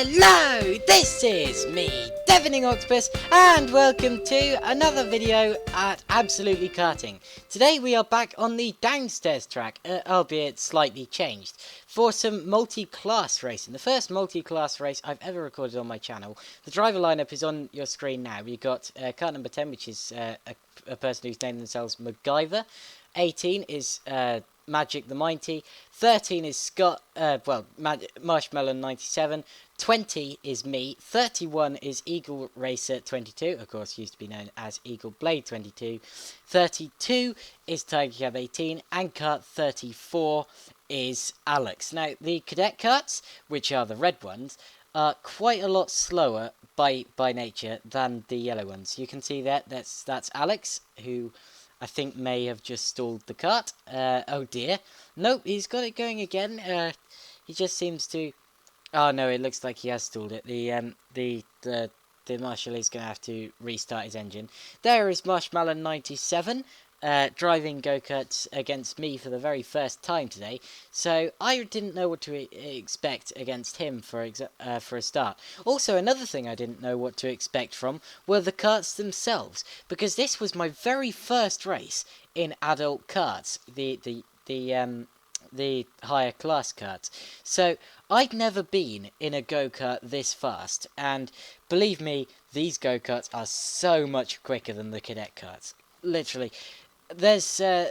Hello, this is me, Deafening Octopus, and welcome to another video at Absolutely Karting. Today we are back on the downstairs track, albeit slightly changed, for some multi-class racing. The first multi-class race I've ever recorded on my channel. The driver lineup is on your screen now. We've got car number 10, which is a person who's named themselves MacGyver. 18 is Magic the Mighty. 13 is Scott, Marshmallow 97. 20 is me. 31 is Eagle Racer 22, of course used to be known as Eagle Blade 22. 32 is Tiger Cab 18, and kart 34 is Alex. Now the cadet karts, which are the red ones, are quite a lot slower by nature than the yellow ones. You can see that's Alex, who I think may have just stalled the kart. Oh dear. Nope, he's got it going again. He just seems to... Oh no, it looks like he has stalled it. The Marshal is going to have to restart his engine. There is Marshmallow 97. Driving go-karts against me for the very first time today, so I didn't know what to expect against him for a start. Also, another thing I didn't know what to expect from were the karts themselves, because this was my very first race in adult karts, the higher class karts. So I'd never been in a go-kart this fast, and believe me, these go-karts are so much quicker than the cadet karts. Literally. There's I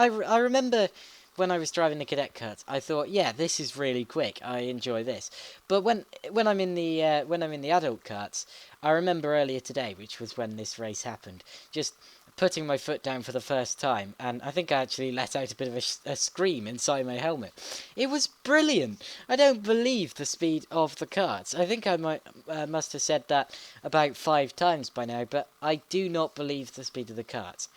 remember when I was driving the cadet kart, I thought, yeah, this is really quick. I enjoy this. But when I'm in the adult karts, I remember earlier today, which was when this race happened, just putting my foot down for the first time, and I think I actually let out a bit of a scream inside my helmet. It was brilliant. I don't believe the speed of the karts. I think I must have said that about 5 times by now, but I do not believe the speed of the karts.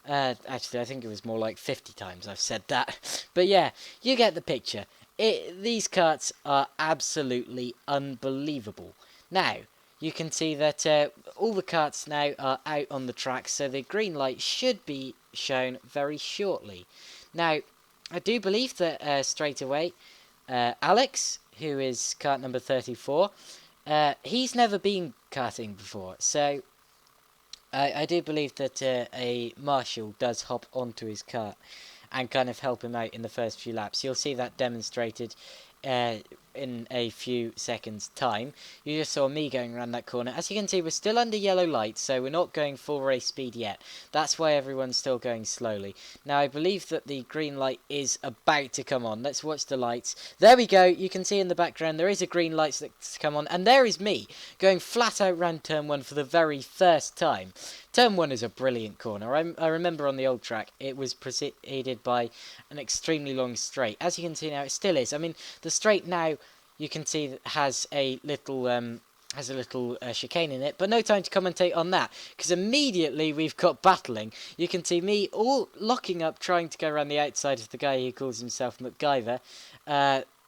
Actually, I think it was more like 50 times I've said that. But yeah, you get the picture. These karts are absolutely unbelievable. Now, you can see that all the karts now are out on the track, so the green light should be shown very shortly. Now, I do believe that straight away, Alex, who is kart number 34, he's never been karting before, so I do believe that a marshal does hop onto his kart and kind of help him out in the first few laps. You'll see that demonstrated in a few seconds time. You just saw me going around that corner. As you can see, we're still under yellow lights, so we're not going full race speed yet. That's why everyone's still going slowly. Now, I believe that the green light is about to come on. Let's watch the lights. There we go. You can see in the background there is a green light that's come on, and there is me going flat out round turn 1 for the very first time. Turn 1 is a brilliant corner. I remember on the old track it was preceded by an extremely long straight. As you can see now, it still is. I mean, the straight now, you can see that has a little chicane in it, but no time to commentate on that, because immediately we've got battling. You can see me all locking up, trying to go around the outside of the guy who calls himself MacGyver,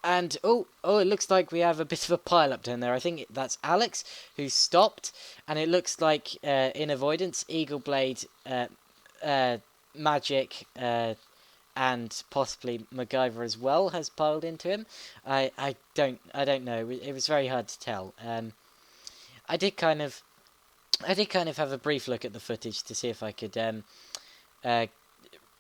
and it looks like we have a bit of a pile-up down there. I think that's Alex, who's stopped, and it looks like, in avoidance, Eagle Blade, Magic, and possibly MacGyver as well has piled into him. I don't know. It was very hard to tell. I did kind of have a brief look at the footage to see if I could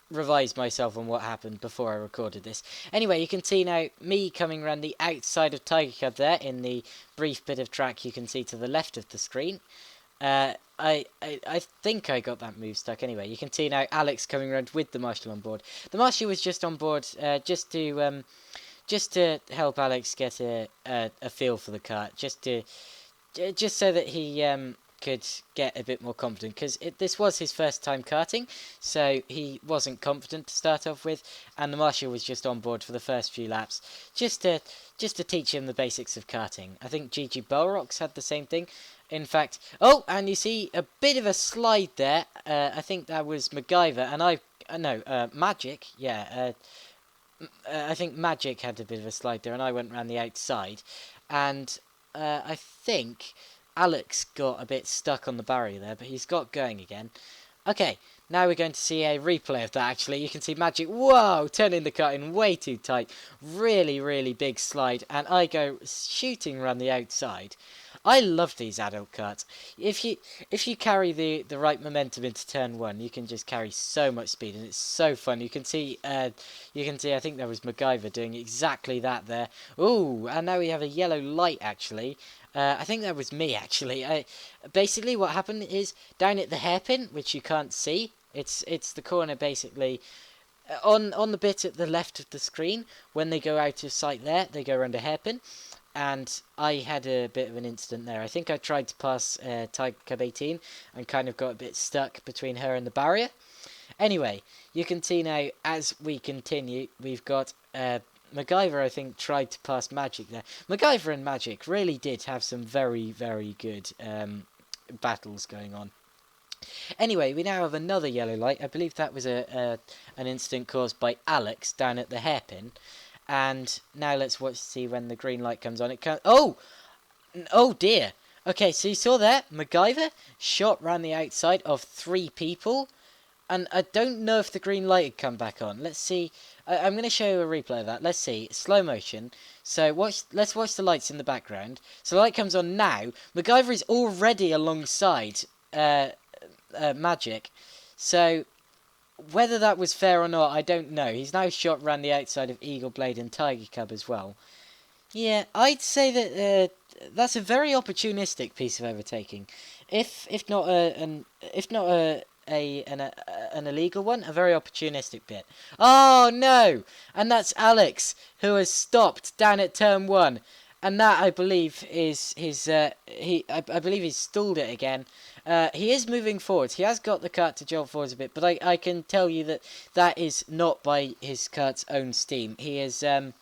revise myself on what happened before I recorded this. Anyway, you can see now me coming around the outside of Tiger Cub there in the brief bit of track you can see to the left of the screen. I think I got that move stuck anyway. You can see now Alex coming around with the Marshal on board. The Marshal was just on board just to help Alex get a feel for the kart, just so that he could get a bit more confident, because this was his first time karting, so he wasn't confident to start off with, and the Marshal was just on board for the first few laps, just to teach him the basics of karting. I think Gigi Belrox had the same thing. In fact, and you see a bit of a slide there. I think that was MacGyver, and Magic. Yeah, I think Magic had a bit of a slide there, and I went around the outside, and I think Alex got a bit stuck on the barrier there, but he's got going again. Okay, Now we're going to see a replay of that, actually. You can see Magic, whoa, turning the cut in way too tight. Really, really big slide. And I go shooting around the outside. I love these adult karts. If you carry the right momentum into turn one, you can just carry so much speed, and it's so fun. You can see I think that was MacGyver doing exactly that there. Ooh, and now we have a yellow light, actually. I think that was me, actually. Basically what happened is down at the hairpin, which you can't see, it's the corner basically on the bit at the left of the screen. When they go out of sight there, they go around a hairpin. And I had a bit of an incident there. I think I tried to pass Tiger Cub 18 and kind of got a bit stuck between her and the barrier. Anyway, you can see now as we continue, we've got MacGyver, I think, tried to pass Magic there. MacGyver and Magic really did have some very, very good battles going on. Anyway, we now have another yellow light. I believe that was an incident caused by Alex down at the hairpin. And now let's watch see when the green light comes on. It can oh dear. Okay, so you saw that MacGyver shot round the outside of 3 people, and I don't know if the green light had come back on. Let's see. I'm going to show you a replay of that. Let's see, slow motion. So let's watch the lights in the background. So the light comes on now. MacGyver is already alongside Magic. So whether that was fair or not, I don't know. He's now shot round the outside of Eagle Blade and Tiger Cub as well. Yeah, I'd say that that's a very opportunistic piece of overtaking. If not an illegal one, a very opportunistic bit. Oh no! And that's Alex, who has stopped down at turn 1. And that, I believe, is his. I believe he's stalled it again. He is moving forwards. He has got the kart to jolt forwards a bit, but I can tell you that that is not by his kart's own steam. He's only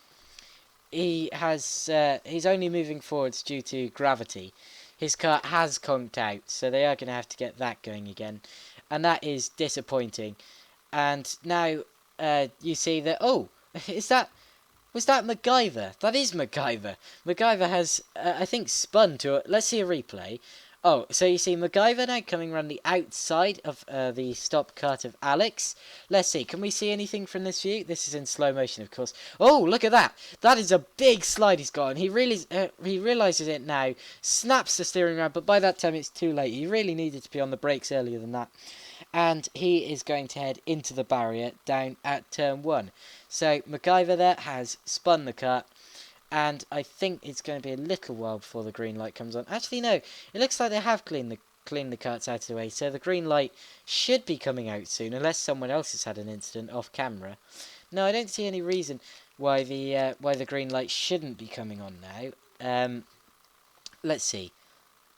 moving forwards due to gravity. His kart has conked out, so they are going to have to get that going again, and that is disappointing. And now you see that. Oh, was that MacGyver? That is MacGyver. MacGyver has, I think, spun to it. Let's see a replay. Oh, so you see MacGyver now coming around the outside of the stop kart of Alex. Let's see, can we see anything from this view? This is in slow motion, of course. Oh, look at that. That is a big slide he's got. And he realises it now, snaps the steering around, but by that time it's too late. He really needed to be on the brakes earlier than that. And he is going to head into the barrier down at turn 1. So MacGyver there has spun the kart, and I think it's going to be a little while before the green light comes on. Actually, no, it looks like they have cleaned the karts out of the way, so the green light should be coming out soon, unless someone else has had an incident off camera. No, I don't see any reason why the green light shouldn't be coming on now. Let's see.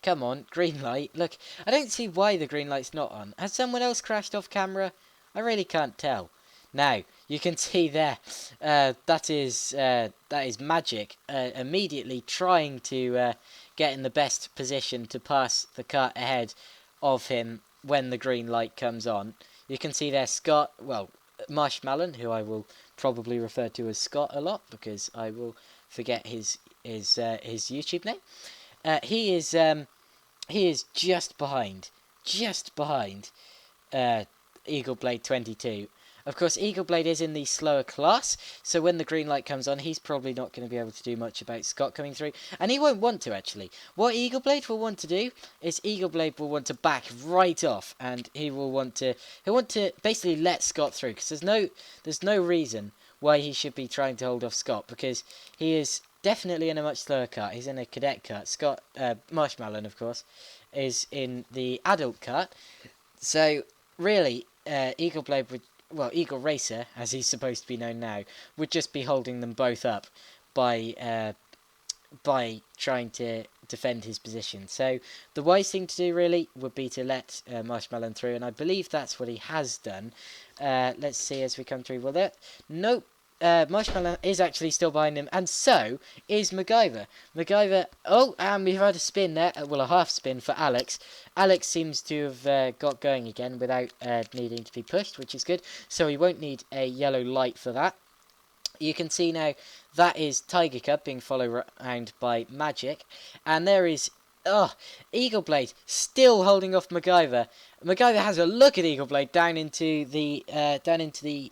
Come on, green light. Look, I don't see why the green light's not on. Has someone else crashed off camera? I really can't tell. Now, you can see there, that is Magic immediately trying to get in the best position to pass the kart ahead of him when the green light comes on. You can see there Scott, well, Marshmallow, who I will probably refer to as Scott a lot because I will forget his YouTube name. He is just behind Eagle Blade 22. Of course, Eagle Blade is in the slower class, so when the green light comes on, he's probably not going to be able to do much about Scott coming through, and he won't want to, actually. What Eagle Blade will want to do is Eagle Blade will want to back right off, and he'll want to basically let Scott through, because there's no reason why he should be trying to hold off Scott, because he is definitely in a much slower kart. He's in a cadet kart. Scott, Marshmallow, of course, is in the adult kart. So, really, Eagle Blade would, well, Eagle Racer, as he's supposed to be known now, would just be holding them both up by trying to defend his position. So the wise thing to do really would be to let Marshmallow through, and I believe that's what he has done. Let's see as we come through. Well, nope. Marshmallow is actually still behind him, and so is MacGyver. Oh, and we've had a spin there, well, a half spin for Alex. Alex seems to have got going again without needing to be pushed, which is good, so he won't need a yellow light for that. You can see now that is Tiger Cub being followed around by Magic, and there is Oh, Eagle Blade still holding off MacGyver. MacGyver has a look at Eagle Blade down into the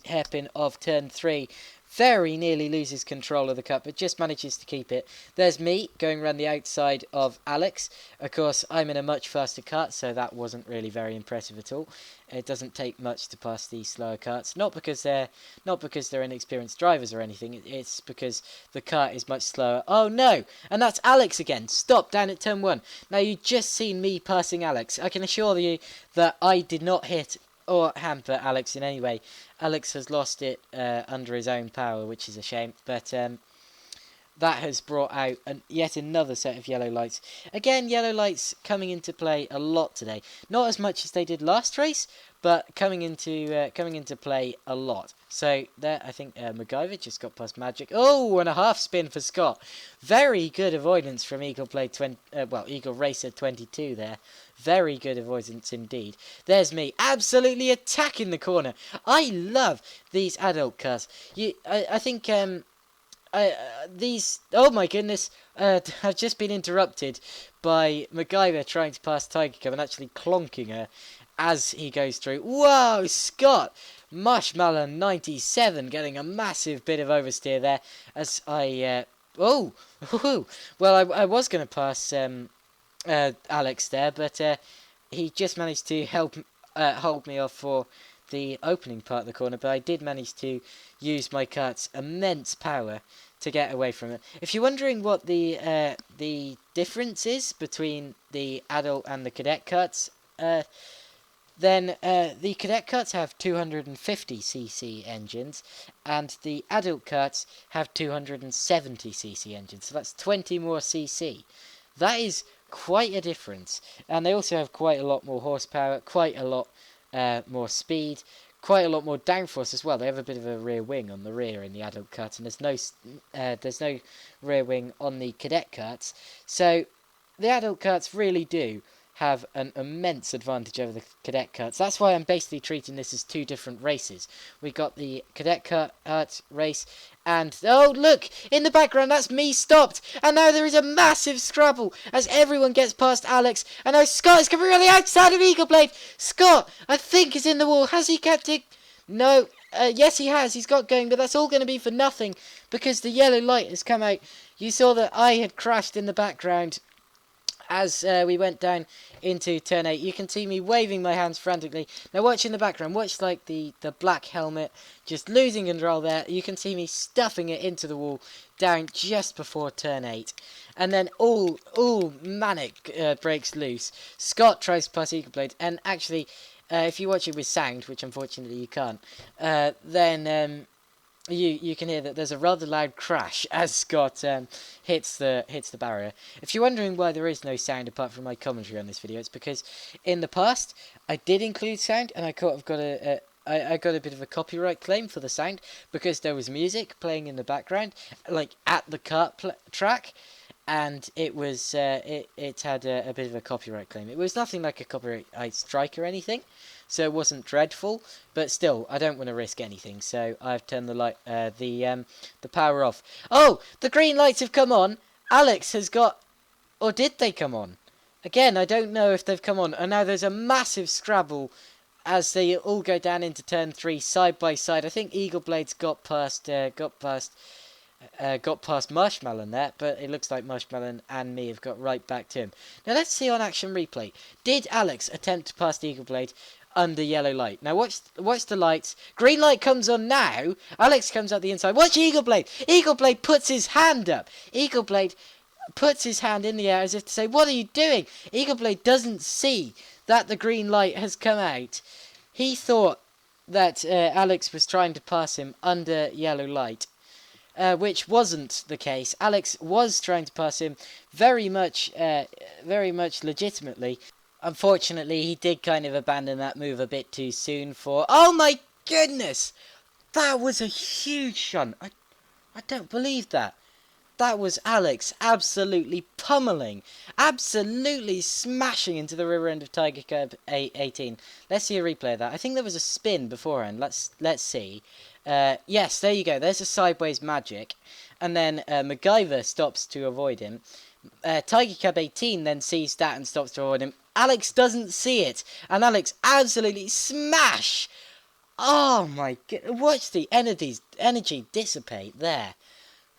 hairpin of turn 3. Very nearly loses control of the cut, but just manages to keep it. There's me going around the outside of Alex. Of course, I'm in a much faster cut, so that wasn't really very impressive at all. It doesn't take much to pass these slower karts, not because they're inexperienced drivers or anything. It's because the kart is much slower. Oh no! And that's Alex again. Stop down at turn 1. Now you just seen me passing Alex. I can assure you that I did not hit or hamper Alex in any way. Alex has lost it under his own power, which is a shame. But that has brought out yet another set of yellow lights. Again, yellow lights coming into play a lot today. Not as much as they did last race, but coming into play a lot. So there, I think MacGyver just got past Magic. Oh, and a half spin for Scott. Very good avoidance from Eagle Racer 22 there. Very good avoidance indeed. There's me, absolutely attacking the corner. I love these adult cars. I think these. Oh my goodness! I've just been interrupted by MacGyver trying to pass Tiger Cub and actually clonking her as he goes through. Whoa, Scott! Marshmallow 97 getting a massive bit of oversteer there as I. Oh, well, I was going to pass Alex there, but he just managed to hold me off for the opening part of the corner. But I did manage to use my kart's immense power to get away from it. If you're wondering what the difference is between the adult and the cadet karts, then the cadet karts have 250cc engines, and the adult karts have 270cc engines. So that's 20 more cc. That is quite a difference. And they also have quite a lot more horsepower, quite a lot more speed, quite a lot more downforce as well. They have a bit of a rear wing on the rear in the adult kart, and there's no rear wing on the cadet karts. So the adult karts really do have an immense advantage over the cadet karts. That's why I'm basically treating this as two different races. We got the cadet kart race, and oh look, in the background that's me stopped, and now there is a massive scrabble as everyone gets past Alex, and now Scott is coming around the outside of Eagle Blade. Scott, I think, is in the wall. Has he kept it? No. Yes, he has. He's got going, but that's all going to be for nothing because the yellow light has come out. You saw that I had crashed in the background as we went down into turn 8. You can see me waving my hands frantically. Now watch in the background, watch like the black helmet just losing control there. You can see me stuffing it into the wall down just before turn 8. And then all manic breaks loose. Scott tries to pass Eagle Blade, and actually if you watch it with sound, which unfortunately you can't, then you can hear that there's a rather loud crash as Scott hits the barrier. If you're wondering why there is no sound apart from my commentary on this video, it's because in the past I did include sound, and I got a bit of a copyright claim for the sound because there was music playing in the background, like at the kart track, and it was it had a bit of a copyright claim. It was nothing like a copyright strike or anything, so it wasn't dreadful, but still, I don't want to risk anything, so I've turned the power off. Oh, the green lights have come on. Alex has got, or did they come on? Again, I don't know if they've come on, and now there's a massive scrabble as they all go down into turn 3 side by side. I think Eagle Blade's got past Marshmallow there, but it looks like Marshmallow and me have got right back to him. Now let's see on action replay. Did Alex attempt to pass the Eagle Blade under yellow light? Now watch the lights. Green light comes on now. Alex comes out the inside. Watch Eagle Blade. Eagle Blade puts his hand up. Eagle Blade puts his hand in the air as if to say, what are you doing? Eagle Blade doesn't see that the green light has come out. He thought that Alex was trying to pass him under yellow light. Which wasn't the case. Alex was trying to pass him very much legitimately. Unfortunately, he did kind of abandon that move a bit too soon for... Oh my goodness! That was a huge shunt. I don't believe that. That was Alex absolutely pummeling, absolutely smashing into the rear end of Tiger Cub 18. Let's see a replay of that. I think there was a spin beforehand. Let's see. Yes, there you go. There's a sideways magic. And then MacGyver stops to avoid him. Tiger Cub 18 then sees that and stops toward him. Alex doesn't see it, and Alex absolutely smash. Oh my god! Watch the energy dissipate there.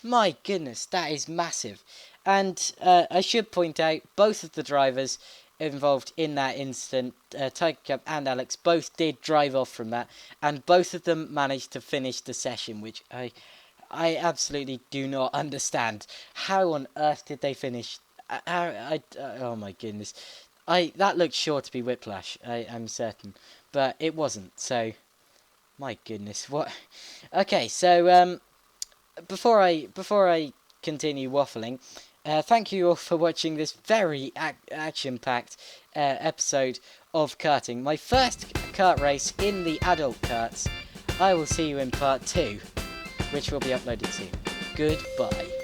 My goodness, that is massive. And I should point out, both of the drivers involved in that incident, Tiger Cub and Alex, both did drive off from that, and both of them managed to finish the session, which I absolutely do not understand. How on earth did they finish? Oh my goodness. That looked sure to be whiplash, I'm certain, but it wasn't. So, my goodness, what? Okay, so before I continue waffling, thank you all for watching this very action-packed episode of karting. My first kart race in the adult karts. I will see you in part 2, which will be uploaded soon. Goodbye.